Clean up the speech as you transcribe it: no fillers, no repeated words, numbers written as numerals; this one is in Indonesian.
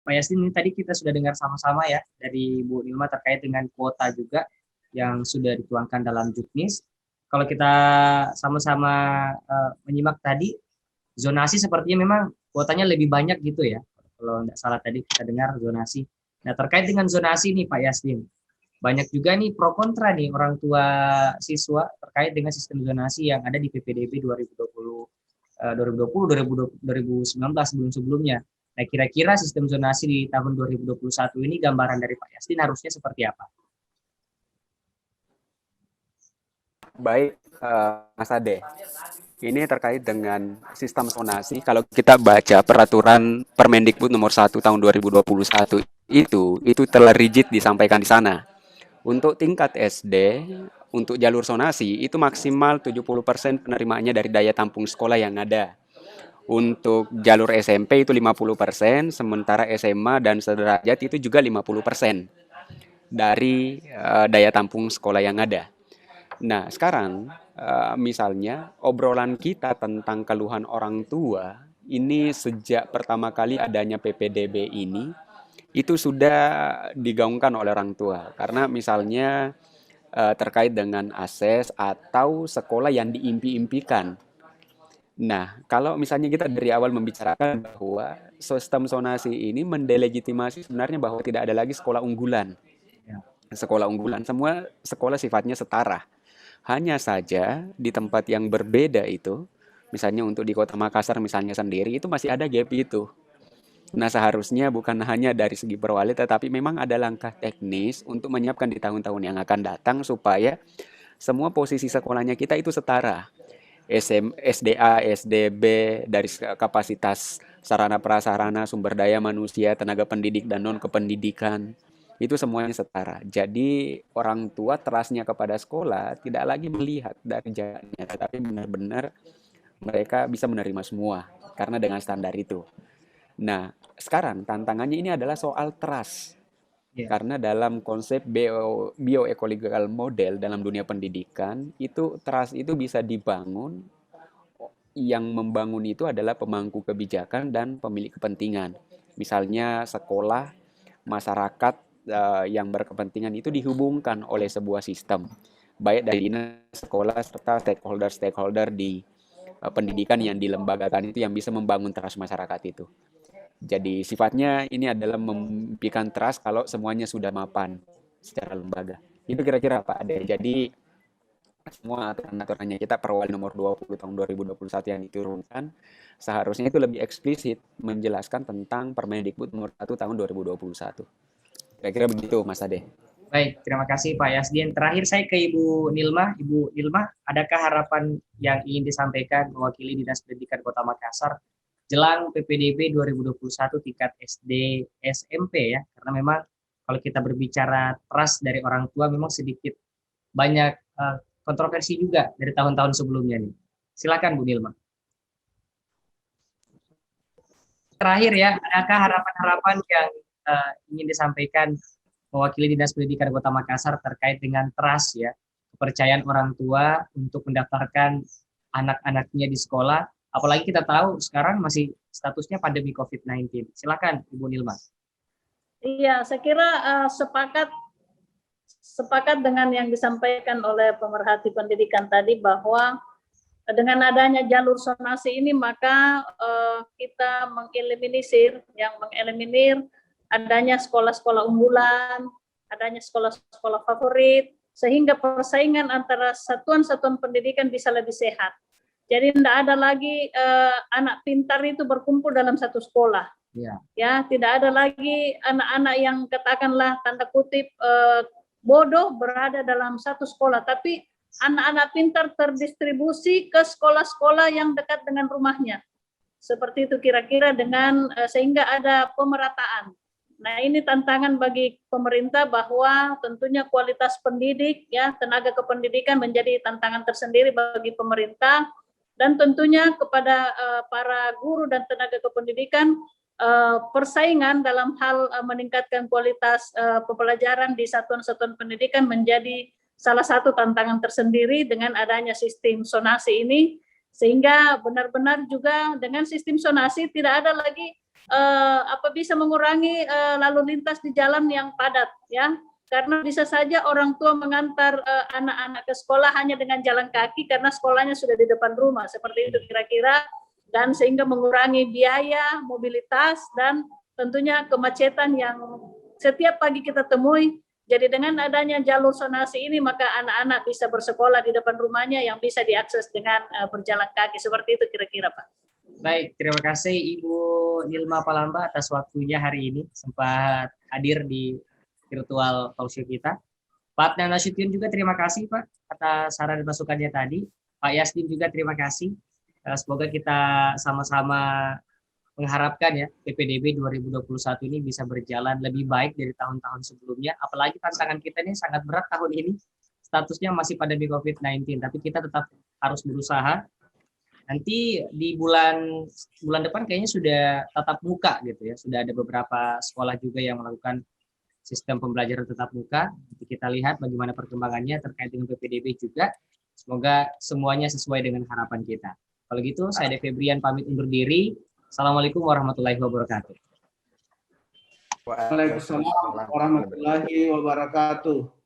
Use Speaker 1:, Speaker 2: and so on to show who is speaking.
Speaker 1: Pak Yasin, ini tadi kita sudah dengar sama-sama ya dari Bu Nilma terkait dengan kuota juga yang sudah dituangkan dalam Juknis. Kalau kita sama-sama menyimak tadi, zonasi sepertinya memang kuotanya lebih banyak gitu ya. Kalau tidak salah tadi kita dengar zonasi. Nah, terkait dengan zonasi nih Pak Yasin, banyak juga nih pro kontra nih orang tua siswa terkait dengan sistem zonasi yang ada di PPDB 2020, 2019 sebelum-sebelumnya. Nah, kira-kira sistem zonasi di tahun 2021 ini gambaran dari Pak Yastin harusnya seperti apa?
Speaker 2: Baik, Mas Ade. Ini terkait dengan sistem zonasi. Kalau kita baca peraturan Permendikbud nomor 1 tahun 2021 itu telah rigid disampaikan di sana. Untuk tingkat SD, untuk jalur zonasi itu maksimal 70% penerimaannya dari daya tampung sekolah yang ada. Untuk jalur SMP itu 50%, sementara SMA dan sederajat itu juga 50% dari daya tampung sekolah yang ada. Nah, sekarang misalnya obrolan kita tentang keluhan orang tua ini sejak pertama kali adanya PPDB ini itu sudah digaungkan oleh orang tua karena misalnya terkait dengan akses atau sekolah yang diimpi-impikan. Nah, kalau misalnya kita dari awal membicarakan bahwa sistem zonasi ini mendelegitimasi sebenarnya bahwa tidak ada lagi sekolah unggulan.
Speaker 1: Ya,
Speaker 2: Sekolah unggulan, semua sekolah sifatnya setara. Hanya saja di tempat yang berbeda itu, misalnya untuk di Kota Makassar misalnya sendiri, itu masih ada gap itu. Nah, seharusnya bukan hanya dari segi perwali, tetapi memang ada langkah teknis untuk menyiapkan di tahun-tahun yang akan datang supaya semua posisi sekolahnya kita itu setara. SDA, SDB, dari kapasitas sarana prasarana, sumber daya manusia, tenaga pendidik dan non kependidikan, itu semuanya setara. Jadi orang tua trustnya kepada sekolah tidak lagi melihat dari jaraknya, tetapi benar-benar mereka bisa menerima semua karena dengan standar itu. Nah, sekarang tantangannya ini adalah soal trust.
Speaker 1: ya,
Speaker 2: Karena dalam konsep bioecological model dalam dunia pendidikan, itu trust itu bisa dibangun, yang membangun itu adalah pemangku kebijakan dan pemilik kepentingan. Misalnya sekolah, masyarakat yang berkepentingan itu dihubungkan oleh sebuah sistem, baik dari dinas sekolah serta stakeholder-stakeholder di pendidikan yang dilembagakan itu yang bisa membangun trust masyarakat itu. Jadi sifatnya ini adalah memberikan trust kalau semuanya sudah mapan secara lembaga. Itu kira-kira Pak Ade. Jadi semua aturan-aturannya kita Perwali nomor 20 tahun 2021 yang diturunkan seharusnya itu lebih eksplisit menjelaskan tentang Permendikbud nomor 1 tahun 2021. Kira-kira begitu Mas Ade.
Speaker 1: baik. Terima kasih Pak Yasdin. Terakhir saya ke Ibu Nilma. Ibu Nilma, adakah harapan yang ingin disampaikan mewakili Dinas Pendidikan Kota Makassar jelang PPDB 2021 tingkat SD SMP ya? Karena memang kalau kita berbicara trust dari orang tua memang sedikit banyak kontroversi juga dari tahun-tahun sebelumnya nih. Silakan Bu Nilma. Terakhir ya, adakah harapan-harapan yang ingin disampaikan mewakili Dinas Pendidikan Kota Makassar terkait dengan trust ya, kepercayaan orang tua untuk mendaftarkan anak-anaknya di sekolah, apalagi kita tahu sekarang masih statusnya pandemi COVID-19. Silakan Ibu Nilma.
Speaker 3: Iya, saya kira sepakat dengan yang disampaikan oleh pemerhati pendidikan tadi bahwa dengan adanya jalur zonasi ini maka kita mengeliminir adanya sekolah-sekolah unggulan, adanya sekolah-sekolah favorit, sehingga persaingan antara satuan-satuan pendidikan bisa lebih sehat. Jadi tidak ada lagi anak pintar itu berkumpul dalam satu sekolah. Ya, tidak ada lagi anak-anak yang katakanlah tanda kutip bodoh berada dalam satu sekolah, tapi anak-anak pintar terdistribusi ke sekolah-sekolah yang dekat dengan rumahnya. Seperti itu kira-kira dengan sehingga ada pemerataan. Nah, ini tantangan bagi pemerintah bahwa tentunya kualitas pendidik ya, tenaga kependidikan menjadi tantangan tersendiri bagi pemerintah, dan tentunya kepada para guru dan tenaga kependidikan persaingan dalam hal meningkatkan kualitas pembelajaran di satuan-satuan pendidikan menjadi salah satu tantangan tersendiri dengan adanya sistem zonasi ini, sehingga benar-benar juga dengan sistem zonasi tidak ada lagi bisa mengurangi lalu lintas di jalan yang padat, ya. Karena bisa saja orang tua mengantar anak-anak ke sekolah hanya dengan jalan kaki karena sekolahnya sudah di depan rumah, seperti itu kira-kira, dan sehingga mengurangi biaya, mobilitas, dan tentunya kemacetan yang setiap pagi kita temui. Jadi dengan adanya jalur zonasi ini, maka anak-anak bisa bersekolah di depan rumahnya yang bisa diakses dengan berjalan kaki, seperti itu kira-kira, Pak.
Speaker 1: Baik, terima kasih Ibu Nilma Palamba atas waktunya hari ini, sempat hadir di virtual talkshow kita. Pak Nasution juga terima kasih Pak atas saran dan masukannya tadi. Pak Yasdin juga terima kasih. Semoga kita sama-sama mengharapkan ya PPDB 2021 ini bisa berjalan lebih baik dari tahun-tahun sebelumnya. Apalagi tantangan kita ini sangat berat tahun ini. Statusnya masih pandemi COVID-19, tapi kita tetap harus berusaha. Nanti di bulan depan kayaknya sudah tatap muka gitu ya. Sudah ada beberapa sekolah juga yang melakukan sistem pembelajaran tatap muka. Nanti kita lihat bagaimana perkembangannya terkait dengan PPDB juga. Semoga semuanya sesuai dengan harapan kita. Kalau gitu, saya De Febrian pamit undur diri. Assalamualaikum warahmatullahi wabarakatuh.
Speaker 4: Waalaikumsalam warahmatullahi wabarakatuh.